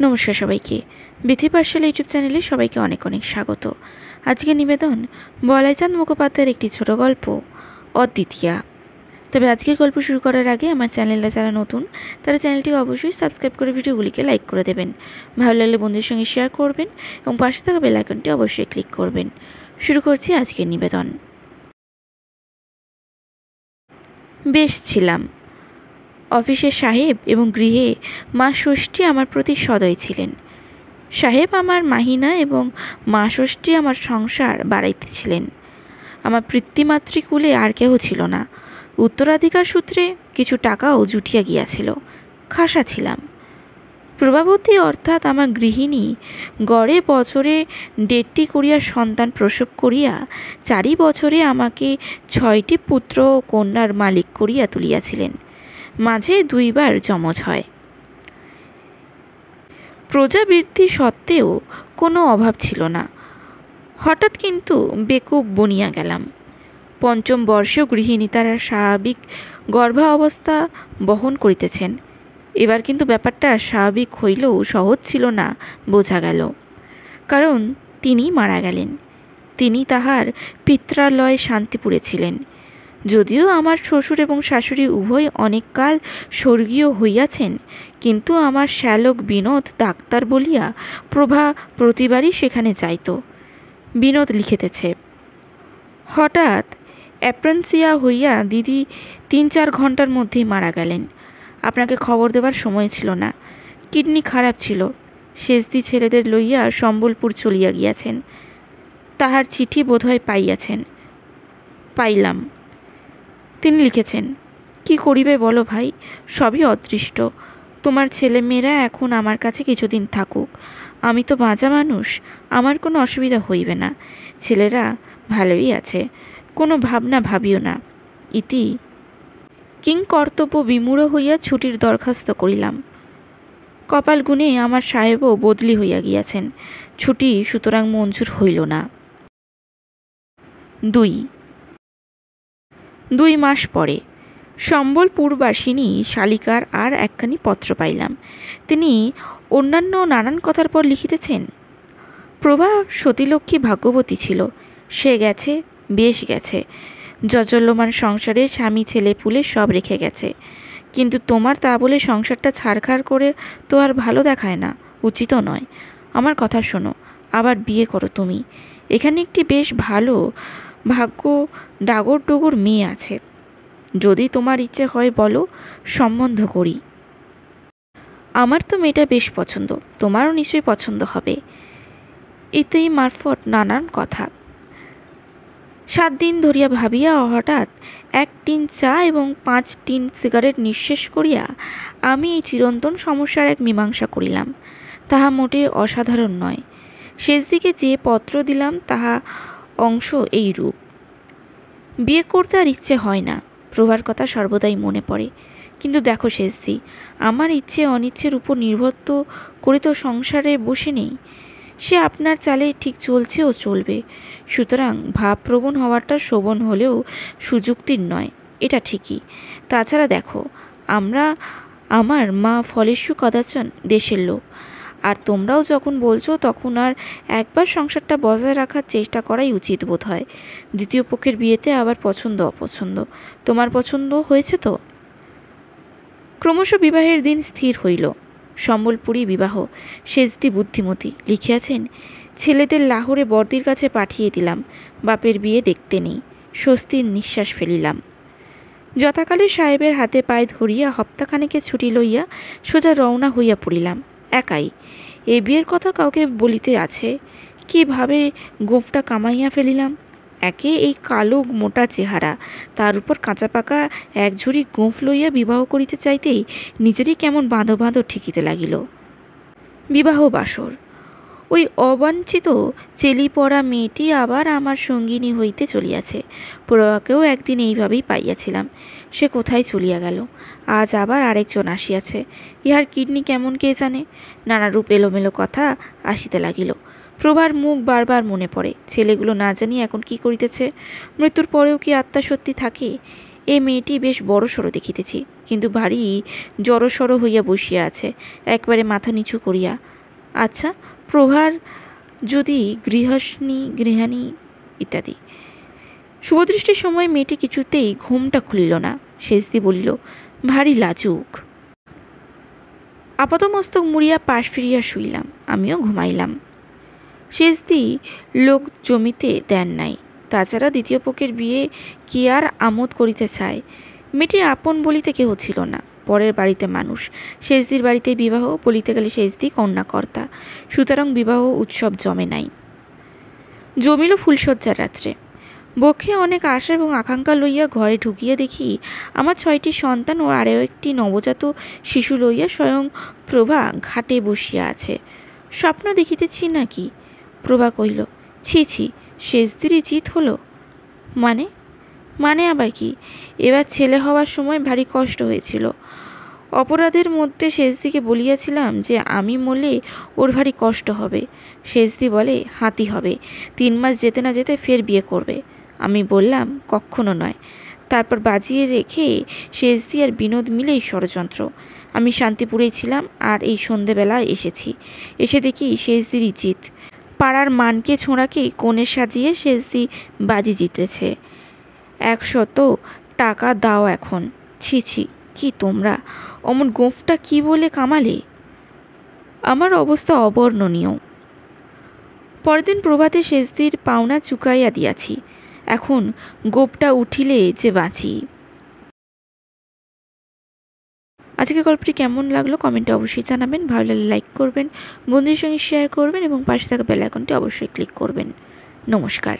নমস্কার সবাইকে। বিথি পাঠশালা ইউটিউব চ্যানেলে সবাইকে অনেক অনেক স্বাগত। আজকে নিবেদন বলাইচাঁদ মুখোপাধ্যায়ের একটি ছোট গল্প অদ্বিতীয়া। তবে আজকের গল্প শুরু করার আগে আমার চ্যানেলটা যারা নতুন তারা চ্যানেলটিকে অবশ্যই সাবস্ক্রাইব করে ভিডিওগুলিকে লাইক করে দেবেন, ভালো লাগলে বন্ধুদের সঙ্গে শেয়ার করবেন এবং পাশে থাকা বেল আইকনটি অবশ্যই ক্লিক করবেন। শুরু করছি আজকের নিবেদন। বেশ ছিলাম। অফিসের সাহেব এবং গৃহে মা ষষ্ঠী আমার প্রতি সদয় ছিলেন। সাহেব আমার মাহিনা এবং মা ষষ্ঠী আমার সংসার বাড়াইতেছিলেন। আমার পিতৃমাতৃকুলে আর কেহ ছিল না। উত্তরাধিকার সূত্রে কিছু টাকাও জুটিয়া গিয়াছিল। খাসা ছিলাম। প্রভাবতী অর্থাৎ আমার গৃহিণী গড়ে বছরে 1.5টি করিয়া সন্তান প্রসব করিয়া 4 বছরে আমাকে 6টি পুত্র ও কন্যার মালিক করিয়া তুলিয়াছিলেন। মাঝে 2 বার যমজ হয়। প্রজাবৃত্তি সত্ত্বেও কোনো অভাব ছিল না। হঠাৎ কিন্তু বেকুব বনিয়া গেলাম। 5ম বর্ষেও গৃহিণী তারা স্বাভাবিক গর্ভাবস্থা বহন করিতেছেন। এবার কিন্তু ব্যাপারটা স্বাভাবিক হইলেও সহজ ছিল না বোঝা গেল। কারণ তিনি মারা গেলেন। তিনি তাহার পিত্রালয়ে শান্তিপুরে ছিলেন। যদিও আমার শ্বশুর এবং শাশুড়ি উভয় অনেককাল স্বর্গীয় হইয়াছেন, কিন্তু আমার শ্যালক বিনোদ ডাক্তার বলিয়া প্রভা প্রতিবারই সেখানে যাইত। বিনোদ লিখিতেছে, হঠাৎ অ্যাপ্রেন্সিয়া হইয়া দিদি 3-4 ঘন্টার মধ্যেই মারা গেলেন। আপনাকে খবর দেবার সময় ছিল না। কিডনি খারাপ ছিল। শেষদি ছেলেদের লইয়া সম্বলপুর চলিয়া গিয়াছেন। তাহার চিঠি বোধহয় পাইয়াছেন। পাইলাম। তিনি লিখেছেন, কি করিবে বলো ভাই, সবই অদৃষ্ট। তোমার ছেলেমেয়েরা এখন আমার কাছে কিছুদিন থাকুক। আমি তো বাঁচা মানুষ, আমার কোনো অসুবিধা হইবে না। ছেলেরা ভালোই আছে, কোনো ভাবনা ভাবিও না। ইতি। কিংকর্তব্য বিমূঢ় হইয়া ছুটির দরখাস্ত করিলাম। কপাল গুণে আমার সাহেবও বদলি হইয়া গিয়াছেন। ছুটি সুতরাং মঞ্জুর হইল না। 2 মাস পরে সম্বলপুরবাসিনী শালিকার আর একখানি পত্র পাইলাম। তিনি অন্যান্য নানান কথার পর লিখিতেছেন, প্রভা সতীলক্ষ্মী ভাগ্যবতী ছিল। সে গেছে, বেশ গেছে। জজল্যমান সংসারে স্বামী ছেলে পুলে সব রেখে গেছে। কিন্তু তোমার তা বলে সংসারটা ছাড়খাড় করে তো আর ভালো দেখায় না, উচিতও নয়। আমার কথা শোনো, আবার বিয়ে করো তুমি। এখানে একটি বেশ ভালো ভাগ্য ডাগর ডুগর মেয়ে আছে। যদি তোমার ইচ্ছে হয় বলো, সম্বন্ধ করি। আমার তো মেয়েটা বেশ পছন্দ, তোমারও নিশ্চয়ই পছন্দ হবে। এতেই মারফত নানান কথা। 7 দিন ধরিয়া ভাবিয়া হঠাৎ 1 টিন চা এবং 5 টিন সিগারেট নিঃশেষ করিয়া আমি এই চিরন্তন সমস্যার এক মীমাংসা করিলাম। তাহা মোটে অসাধারণ নয়। শেষ দিকে যে পত্র দিলাম তাহা অংশ এই রূপ। বিয়ে করতে আর ইচ্ছে হয় না। প্রভার কথা সর্বদাই মনে পড়ে। কিন্তু দেখো শেষদি, আমার ইচ্ছে অনিচ্ছের উপর নির্ভর তো করে তো সংসারে বসে নেই। সে আপনার চালে ঠিক চলছে ও চলবে। সুতরাং ভাবপ্রবণ হওয়াটা শোভন হলেও সুযুক্তির নয়, এটা ঠিকই। তাছাড়া দেখো, আমার মা ফলেশু কদাচন দেশের লোক। আর তোমরাও যখন বলছো তখন আর একবার সংসারটা বজায় রাখার চেষ্টা করাই উচিত বোধ হয়। দ্বিতীয় পক্ষের বিয়েতে আবার পছন্দ অপছন্দ। তোমার পছন্দ হয়েছে তো? ক্রমশ বিবাহের দিন স্থির হইল। সম্বলপুরী বিবাহ। শেষদি বুদ্ধিমতী লিখিয়াছেন, ছেলেদের লাহোরে বর্দির কাছে পাঠিয়ে দিলাম। বাপের বিয়ে দেখতে নেই। স্বস্তির নিঃশ্বাস ফেলিলাম। যথাকালে সাহেবের হাতে পায়ে ধরিয়া হপ্তাখানেকের ছুটি লইয়া সোজা রওনা হইয়া পড়িলাম, একাই। এ বিয়ের কথা কাউকে বলিতে আছে, কিভাবে গোঁফটা কামাইয়া ফেলিলাম। একে এই কালো মোটা চেহারা, তার উপর কাঁচা পাকা এক ঝুড়ি গোঁফ লইয়া বিবাহ করিতে চাইতেই নিজেরই কেমন বাঁধো বাঁধো ঠেকিতে লাগিল। বিবাহ বাসর। ওই অবাঞ্ছিত চেলি পড়া মেয়েটি আবার আমার সঙ্গিনী হইতে চলিয়াছে। প্রভাকেও একদিন এইভাবেই পাইয়াছিলাম। সে কোথায় চলিয়া গেল। আজ আবার আরেকজন আসিয়াছে। ইহার কিডনি কেমন কে জানে। নানারূপ এলোমেলো কথা আসিতে লাগিল। প্রভার মুখ বারবার মনে পড়ে। ছেলেগুলো না জানি এখন কি করিতেছে। মৃত্যুর পরেও কি আত্মা সত্যি থাকে? এ মেয়েটি বেশ বড়সড় দেখিতেছি, কিন্তু ভারী জড়সড় হইয়া বসিয়া আছে, একবারে মাথা নিচু করিয়া। আচ্ছা, প্রভার যদি গৃহাণী ইত্যাদি। শুভদৃষ্টির সময় মেয়েটি কিছুতেই ঘুমটা খুলিল না। সেজদি বলিল, ভারী লাজুক। আপাতমস্তক মুড়িয়া পাশ ফিরিয়া শুইলাম। আমিও ঘুমাইলাম। সেজদি লোক জমিতে দেন নাই। তাছাড়া দ্বিতীয় পক্ষের বিয়ে কি আর আমোদ করিতে চায়? মেয়েটির আপন বলিতে কেহ ছিল না, পরের বাড়িতে মানুষ। সেজদির বাড়িতে বিবাহ বলিতে গেলে সেজদি কন্যাকর্তা, সুতরাং বিবাহ উৎসব জমে নাই। জমিল ফুলশয্যার রাত্রে। বক্ষে অনেক আশা এবং আকাঙ্ক্ষা লইয়া ঘরে ঢুকিয়া দেখি আমার 6টি সন্তান ও আরও একটি নবজাত শিশু লইয়া স্বয়ং প্রভা ঘাটে বসিয়া আছে। স্বপ্ন দেখিতেছি নাকি? প্রভা কহিল, ছি ছি, সেজদিরই জিত হলো? মানে আবার কি? এবার ছেলে হওয়ার সময় ভারী কষ্ট হয়েছিল। অপরাধের মধ্যে সেজদিকে বলিয়াছিলাম যে আমি মরলে ওর ভারী কষ্ট হবে। সেজদি বলে, হাতি হবে, 3 মাস যেতে না যেতে ফের বিয়ে করবে। আমি বললাম, কখনো নয়। তারপর বাজিয়ে রেখে সেজদি আর বিনোদ মিলেই ষড়যন্ত্র। আমি শান্তিপুরেই ছিলাম আর এই সন্ধেবেলায় এসেছি। এসে দেখি সেজদিরই জিত। পাড়ার মানকে ছোঁড়াকে কোণে সাজিয়ে সেজদি বাজি জিতেছে। 100 টাকা দাও এখন। ছি ছি, কি তোমরা অমন গোঁফটা কি বলে কামালে? আমার অবস্থা অবর্ণনীয়। পরদিন প্রভাতে সেজদির পাওনা চুকাইয়া দিয়াছি। এখন গোপটা উঠিলে যে বাঁচি। আজকের গল্পটি কেমন লাগলো কমেন্টে অবশ্যই জানাবেন। ভালো লাগলে লাইক করবেন, বন্ধুদের সঙ্গে শেয়ার করবেন এবং পাশে থাকা বেল আইকনটি অবশ্যই ক্লিক করবেন। নমস্কার।